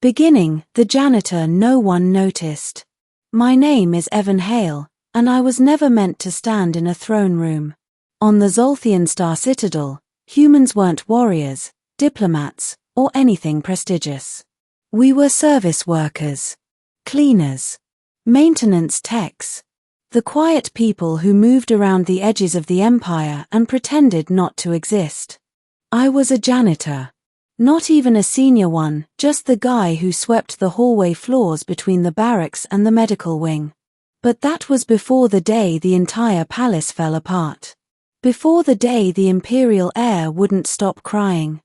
Beginning, the janitor no one noticed. My name is Evan Hale, and I was never meant to stand in a throne room. On the Zolthian Star Citadel, humans weren't warriors, diplomats, or anything prestigious. We were service workers, cleaners, maintenance techs, the quiet people who moved around the edges of the empire and pretended not to exist. I was a janitor. Not even a senior one, just the guy who swept the hallway floors between the barracks and the medical wing. But that was before the day the entire palace fell apart. Before the day the imperial heir wouldn't stop crying.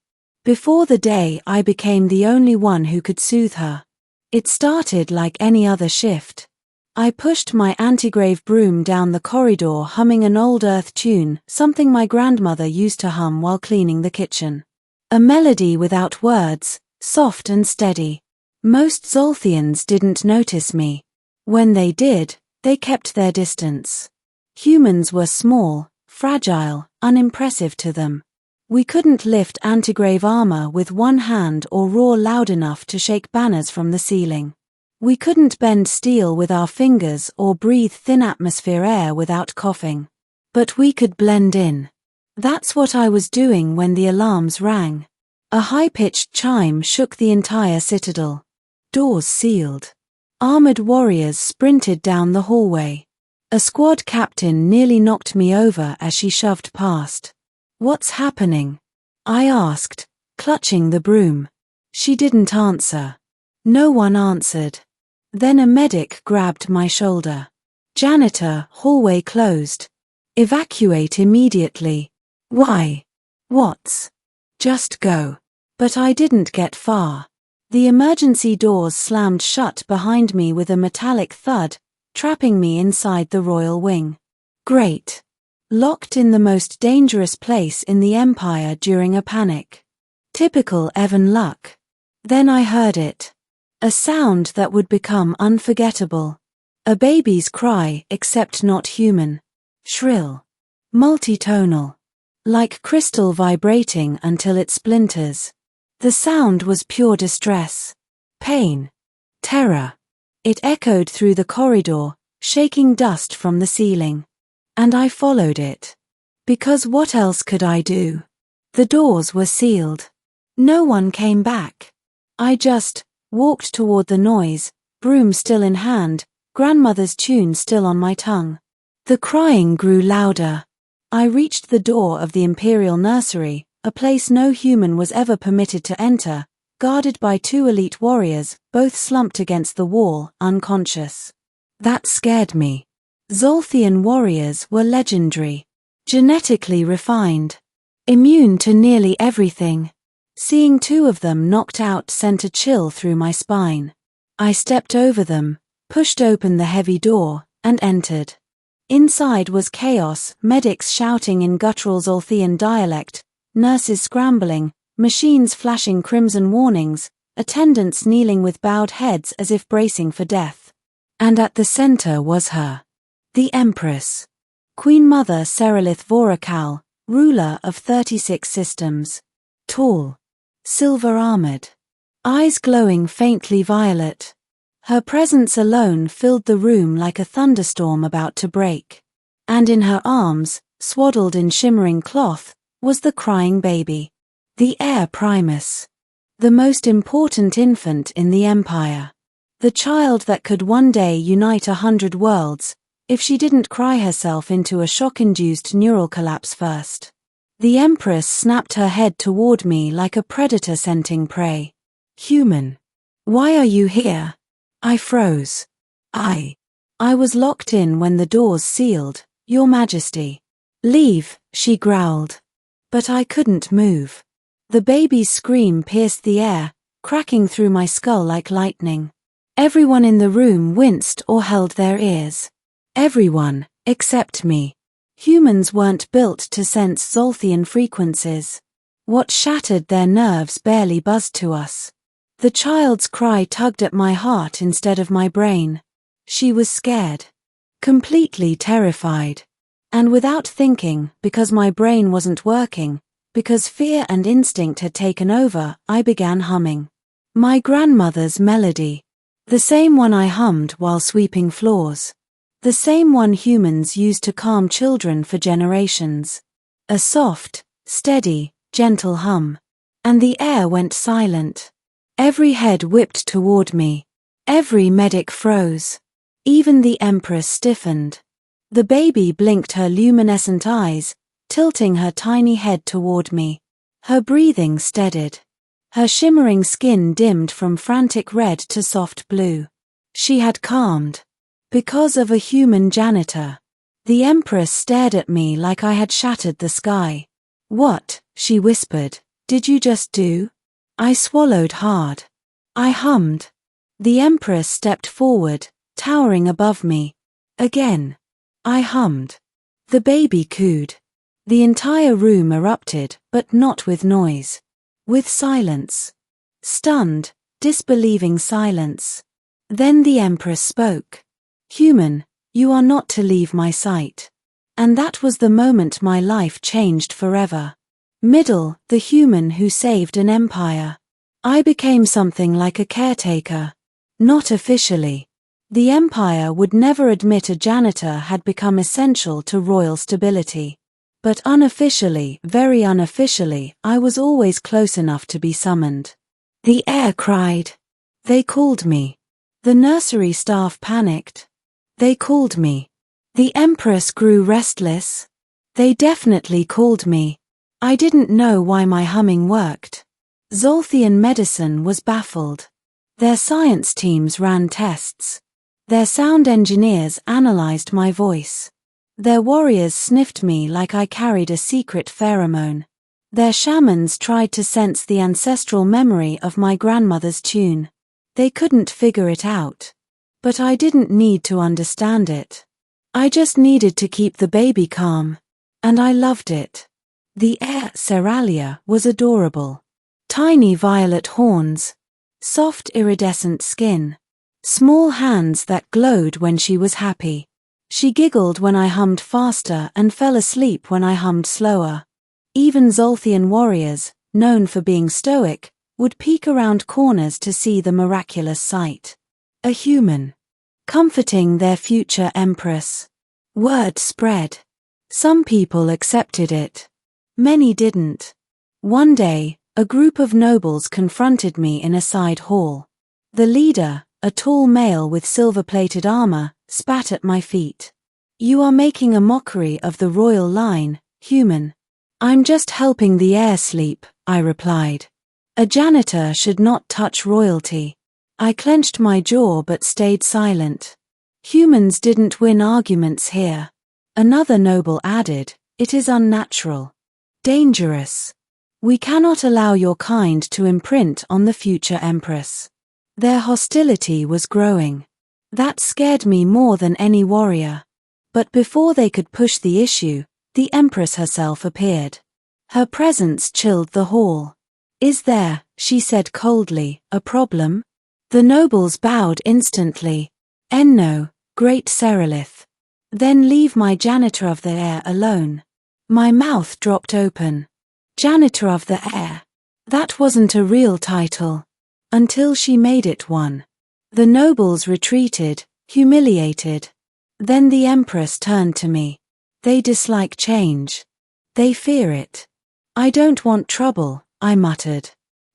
Before the day I became the only one who could soothe her. It started like any other shift. I pushed my anti-grave broom down the corridor humming an old earth tune, something my grandmother used to hum while cleaning the kitchen. A melody without words, soft and steady. Most Zolthians didn't notice me. When they did, they kept their distance. Humans were small, fragile, unimpressive to them. We couldn't lift anti-grave armor with one hand or roar loud enough to shake banners from the ceiling. We couldn't bend steel with our fingers or breathe thin atmosphere air without coughing. But we could blend in. That's what I was doing when the alarms rang. A high-pitched chime shook the entire citadel. Doors sealed. Armored warriors sprinted down the hallway. A squad captain nearly knocked me over as she shoved past. "What's happening?" I asked, clutching the broom. She didn't answer. No one answered. Then a medic grabbed my shoulder. "Janitor, hallway closed. Evacuate immediately." "Why?" "What's?" "Just go." But I didn't get far. The emergency doors slammed shut behind me with a metallic thud, trapping me inside the royal wing. Great. Locked in the most dangerous place in the empire during a panic. Typical Evan luck. Then I heard it. A sound that would become unforgettable. A baby's cry, except not human. Shrill. Multitonal. Like crystal vibrating until it splinters. The sound was pure distress. Pain. Terror. It echoed through the corridor, shaking dust from the ceiling. And I followed it. Because what else could I do? The doors were sealed. No one came back. I just walked toward the noise, broom still in hand, grandmother's tune still on my tongue. The crying grew louder. I reached the door of the imperial nursery, a place no human was ever permitted to enter, guarded by two elite warriors, both slumped against the wall, unconscious. That scared me. Zolthian warriors were legendary. Genetically refined. Immune to nearly everything. Seeing two of them knocked out sent a chill through my spine. I stepped over them, pushed open the heavy door, and entered. Inside was chaos, medics shouting in guttural Zolthian dialect, nurses scrambling, machines flashing crimson warnings, attendants kneeling with bowed heads as if bracing for death. And at the center was her. The Empress. Queen Mother Serelith Vorakal, ruler of 36 systems. Tall. Silver-armored. Eyes glowing faintly violet. Her presence alone filled the room like a thunderstorm about to break. And in her arms, swaddled in shimmering cloth, was the crying baby. The heir primus. The most important infant in the empire. The child that could one day unite 100 worlds, if she didn't cry herself into a shock-induced neural collapse first. The Empress snapped her head toward me like a predator scenting prey. "Human. Why are you here?" I froze. I was locked in when the doors sealed, Your Majesty. "Leave," she growled. But I couldn't move. The baby's scream pierced the air, cracking through my skull like lightning. Everyone in the room winced or held their ears. Everyone, except me. Humans weren't built to sense Zolthian frequencies. What shattered their nerves barely buzzed to us. The child's cry tugged at my heart instead of my brain. She was scared. Completely terrified. And without thinking, because my brain wasn't working, because fear and instinct had taken over, I began humming. My grandmother's melody. The same one I hummed while sweeping floors. The same one humans used to calm children for generations. A soft, steady, gentle hum. And the air went silent. Every head whipped toward me. Every medic froze. Even the Empress stiffened. The baby blinked her luminescent eyes, tilting her tiny head toward me. Her breathing steadied. Her shimmering skin dimmed from frantic red to soft blue. She had calmed. Because of a human janitor. The Empress stared at me like I had shattered the sky. "What?" she whispered. "Did you just do?" I swallowed hard. I hummed. The Empress stepped forward, towering above me. Again. I hummed. The baby cooed. The entire room erupted, but not with noise. With silence. Stunned, disbelieving silence. Then the Empress spoke. "Human, you are not to leave my sight." And that was the moment my life changed forever. Middle, the human who saved an empire. I became something like a caretaker. Not officially. The empire would never admit a janitor had become essential to royal stability. But unofficially, very unofficially, I was always close enough to be summoned. The air cried. They called me. The nursery staff panicked. They called me. The Empress grew restless. They definitely called me. I didn't know why my humming worked. Zolthian medicine was baffled. Their science teams ran tests. Their sound engineers analyzed my voice. Their warriors sniffed me like I carried a secret pheromone. Their shamans tried to sense the ancestral memory of my grandmother's tune. They couldn't figure it out. But I didn't need to understand it. I just needed to keep the baby calm. And I loved it. The heir, Seralia, was adorable. Tiny violet horns. Soft iridescent skin. Small hands that glowed when she was happy. She giggled when I hummed faster and fell asleep when I hummed slower. Even Zolthian warriors, known for being stoic, would peek around corners to see the miraculous sight. A human. Comforting their future empress. Word spread. Some people accepted it. Many didn't. One day, a group of nobles confronted me in a side hall. The leader, a tall male with silver-plated armor, spat at my feet. "You are making a mockery of the royal line, human." "I'm just helping the heir sleep," I replied. "A janitor should not touch royalty." I clenched my jaw but stayed silent. "Humans didn't win arguments here." Another noble added, "It is unnatural. Dangerous. We cannot allow your kind to imprint on the future empress." Their hostility was growing. That scared me more than any warrior. But before they could push the issue, the Empress herself appeared. Her presence chilled the hall. "Is there," she said coldly, "a problem?" The nobles bowed instantly. "Enno, great Serelith." "Then leave my janitor of the heir alone." My mouth dropped open. Janitor of the heir. That wasn't a real title. Until she made it one. The nobles retreated, humiliated. Then the Empress turned to me. "They dislike change. They fear it." "I don't want trouble," I muttered.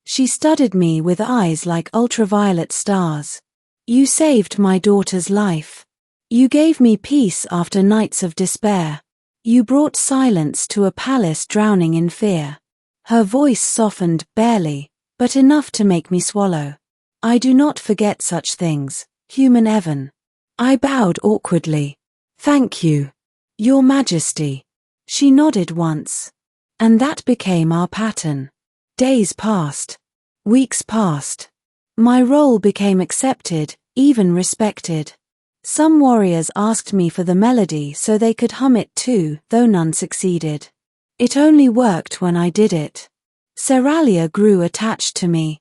She studied me with eyes like ultraviolet stars. "You saved my daughter's life. You gave me peace after nights of despair. You brought silence to a palace drowning in fear." Her voice softened barely, but enough to make me swallow. "I do not forget such things, human Evan." I bowed awkwardly. "Thank you. Your Majesty." She nodded once. And that became our pattern. Days passed. Weeks passed. My role became accepted, even respected. Some warriors asked me for the melody so they could hum it too, though none succeeded. It only worked when I did it. Seralia grew attached to me.